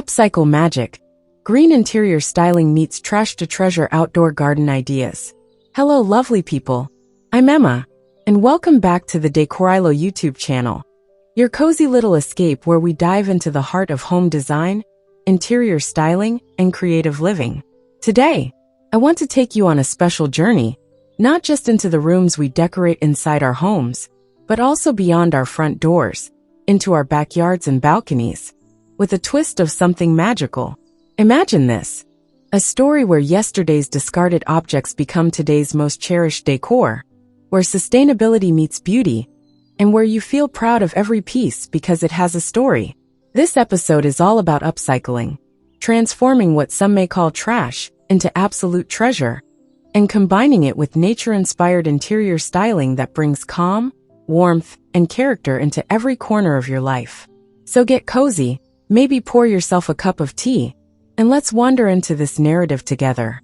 Upcycle magic. Green interior styling meets trash to treasure outdoor garden ideas. Hello lovely people. I'm Emma, and welcome back to the Decorilo YouTube channel. Your cozy little escape where we dive into the heart of home design, interior styling, and creative living. Today, I want to take you on a special journey, not just into the rooms we decorate inside our homes, but also beyond our front doors, into our backyards and balconies, with a twist of something magical. Imagine this: a story where yesterday's discarded objects become today's most cherished decor, where sustainability meets beauty, and where you feel proud of every piece because it has a story. This episode is all about upcycling, transforming what some may call trash into absolute treasure, and combining it with nature-inspired interior styling that brings calm, warmth, and character into every corner of your life. So get cozy, maybe pour yourself a cup of tea, and let's wander into this narrative together.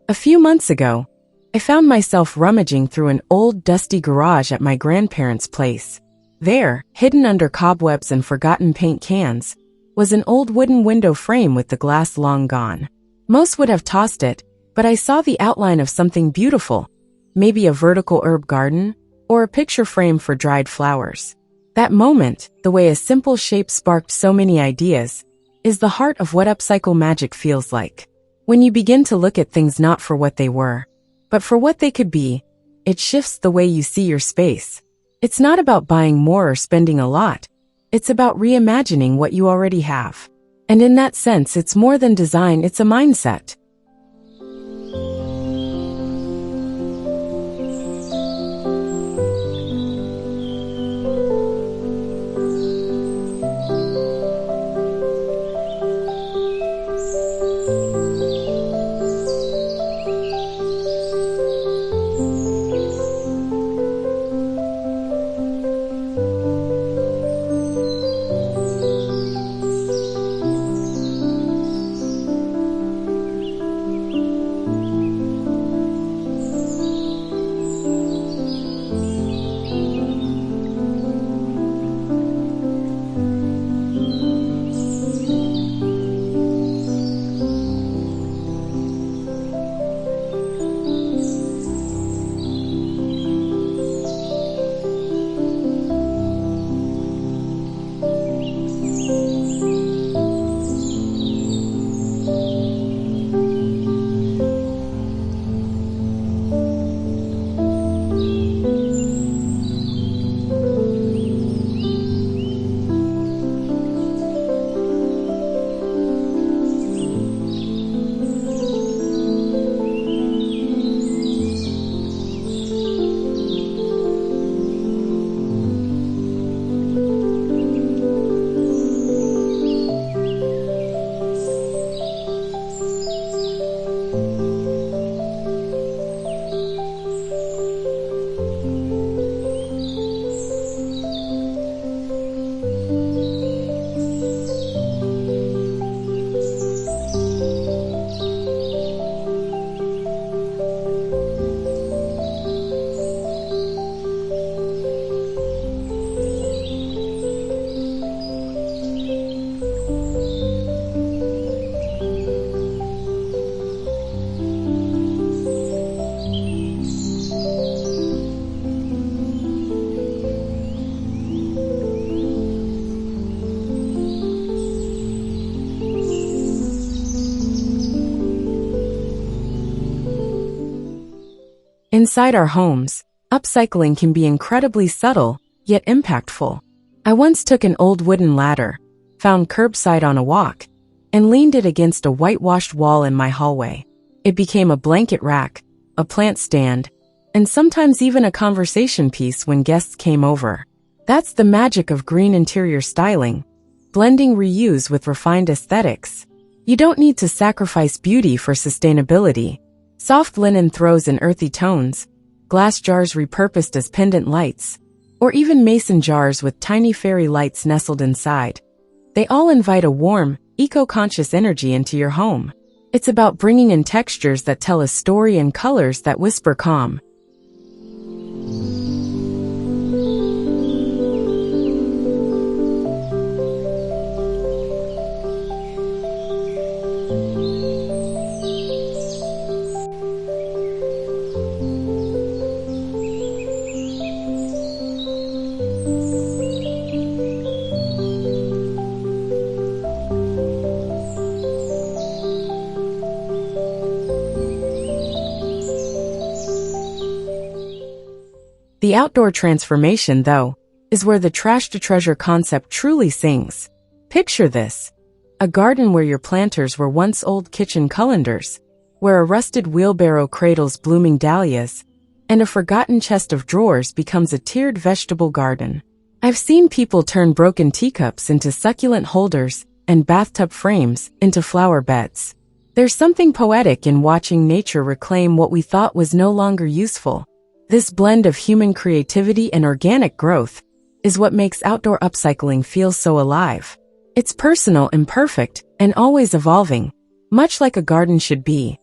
A few months ago, I found myself rummaging through an old dusty garage at my grandparents' place. There, hidden under cobwebs and forgotten paint cans, was an old wooden window frame with the glass long gone. Most would have tossed it, but I saw the outline of something beautiful, maybe a vertical herb garden, or a picture frame for dried flowers. That moment, the way a simple shape sparked so many ideas, is the heart of what upcycle magic feels like. When you begin to look at things not for what they were, but for what they could be, it shifts the way you see your space. It's not about buying more or spending a lot. It's about reimagining what you already have. And in that sense, it's more than design, it's a mindset. Inside our homes, upcycling can be incredibly subtle, yet impactful. I once took an old wooden ladder, found curbside on a walk, and leaned it against a whitewashed wall in my hallway. It became a blanket rack, a plant stand, and sometimes even a conversation piece when guests came over. That's the magic of green interior styling, blending reuse with refined aesthetics. You don't need to sacrifice beauty for sustainability. Soft linen throws in earthy tones, glass jars repurposed as pendant lights, or even mason jars with tiny fairy lights nestled inside. They all invite a warm, eco-conscious energy into your home. It's about bringing in textures that tell a story and colors that whisper calm. The outdoor transformation, though, is where the trash-to-treasure concept truly sings. Picture this: a garden where your planters were once old kitchen colanders, where a rusted wheelbarrow cradles blooming dahlias, and a forgotten chest of drawers becomes a tiered vegetable garden. I've seen people turn broken teacups into succulent holders and bathtub frames into flower beds. There's something poetic in watching nature reclaim what we thought was no longer useful. This blend of human creativity and organic growth is what makes outdoor upcycling feel so alive. It's personal, imperfect, and always evolving, much like a garden should be.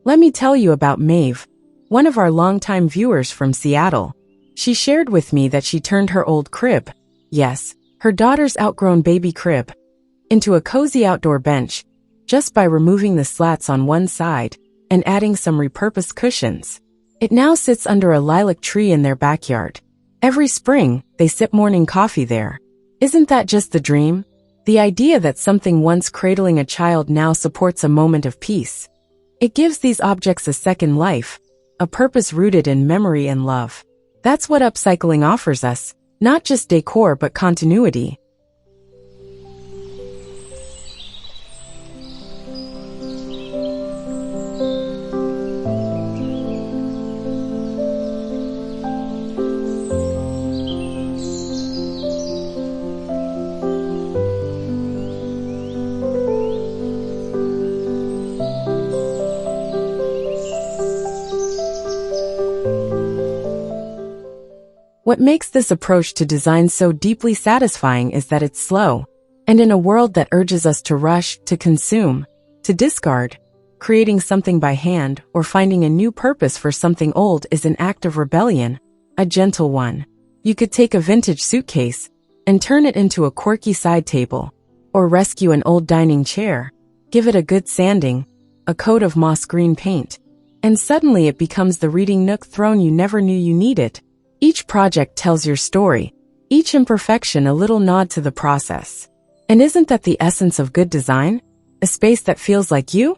Let me tell you about Maeve, one of our longtime viewers from Seattle. She shared with me that she turned her old crib, yes, her daughter's outgrown baby crib, into a cozy outdoor bench, just by removing the slats on one side and adding some repurposed cushions. It now sits under a lilac tree in their backyard. Every spring, they sip morning coffee there. Isn't that just the dream? The idea that something once cradling a child now supports a moment of peace. It gives these objects a second life, a purpose rooted in memory and love. That's what upcycling offers us, not just decor but continuity. What makes this approach to design so deeply satisfying is that it's slow, and in a world that urges us to rush, to consume, to discard, creating something by hand or finding a new purpose for something old is an act of rebellion, a gentle one. You could take a vintage suitcase and turn it into a quirky side table, or rescue an old dining chair, give it a good sanding, a coat of moss green paint, and suddenly it becomes the reading nook throne you never knew you needed. Each project tells your story, each imperfection a little nod to the process. And isn't that the essence of good design? A space that feels like you?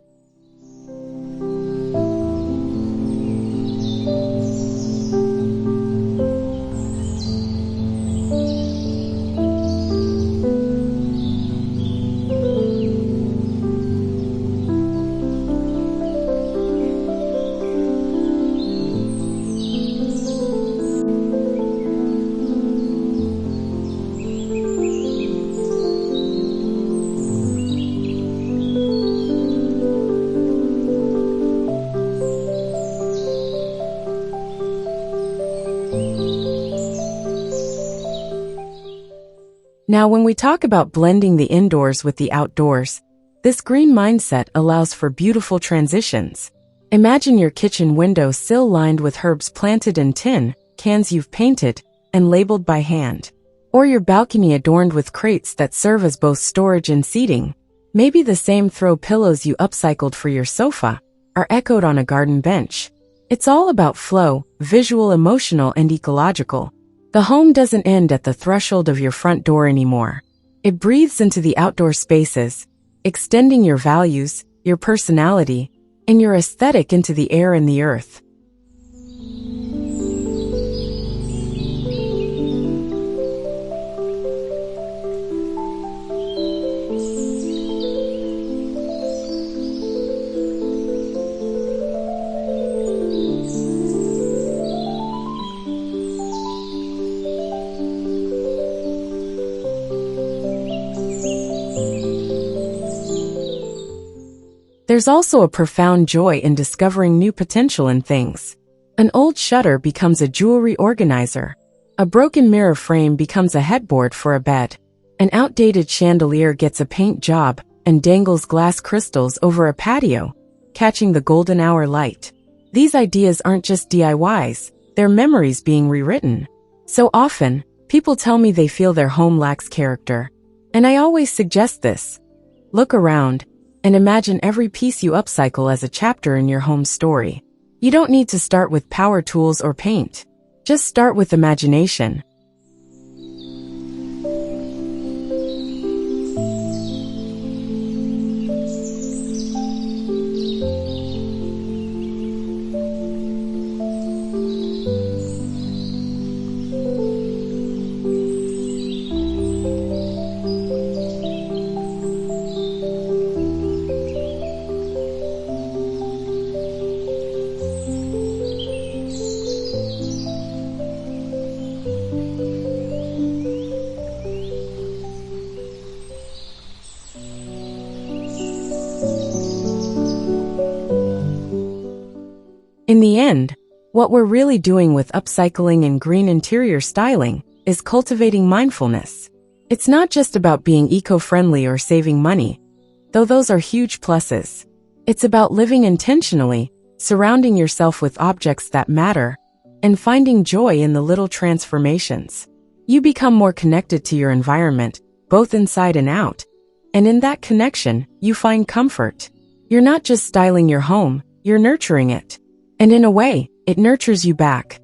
Now, when we talk about blending the indoors with the outdoors, this green mindset allows for beautiful transitions. Imagine your kitchen window sill lined with herbs planted in tin, cans you've painted and labeled by hand. Or your balcony adorned with crates that serve as both storage and seating. Maybe the same throw pillows you upcycled for your sofa are echoed on a garden bench. It's all about flow, visual, emotional, and ecological. The home doesn't end at the threshold of your front door anymore. It breathes into the outdoor spaces, extending your values, your personality, and your aesthetic into the air and the earth. There's also a profound joy in discovering new potential in things. An old shutter becomes a jewelry organizer. A broken mirror frame becomes a headboard for a bed. An outdated chandelier gets a paint job and dangles glass crystals over a patio, catching the golden hour light. These ideas aren't just DIYs, they're memories being rewritten. So often, people tell me they feel their home lacks character. And I always suggest this. Look around and imagine every piece you upcycle as a chapter in your home story. You don't need to start with power tools or paint. Just start with imagination. In the end, what we're really doing with upcycling and green interior styling is cultivating mindfulness. It's not just about being eco-friendly or saving money, though those are huge pluses. It's about living intentionally, surrounding yourself with objects that matter, and finding joy in the little transformations. You become more connected to your environment, both inside and out, and in that connection, you find comfort. You're not just styling your home, you're nurturing it. And in a way, it nurtures you back.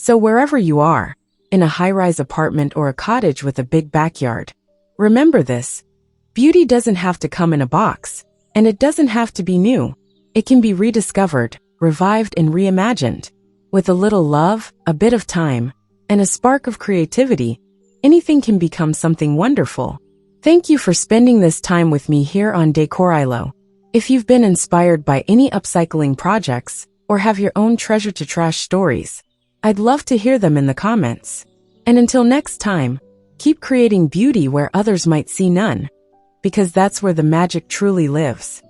So wherever you are, in a high-rise apartment or a cottage with a big backyard, remember this: beauty doesn't have to come in a box, and it doesn't have to be new. It can be rediscovered, revived, and reimagined. With a little love, a bit of time, and a spark of creativity, anything can become something wonderful. Thank you for spending this time with me here on Decor. If you've been inspired by any upcycling projects, or have your own treasure to trash stories, I'd love to hear them in the comments. And until next time, keep creating beauty where others might see none, because that's where the magic truly lives.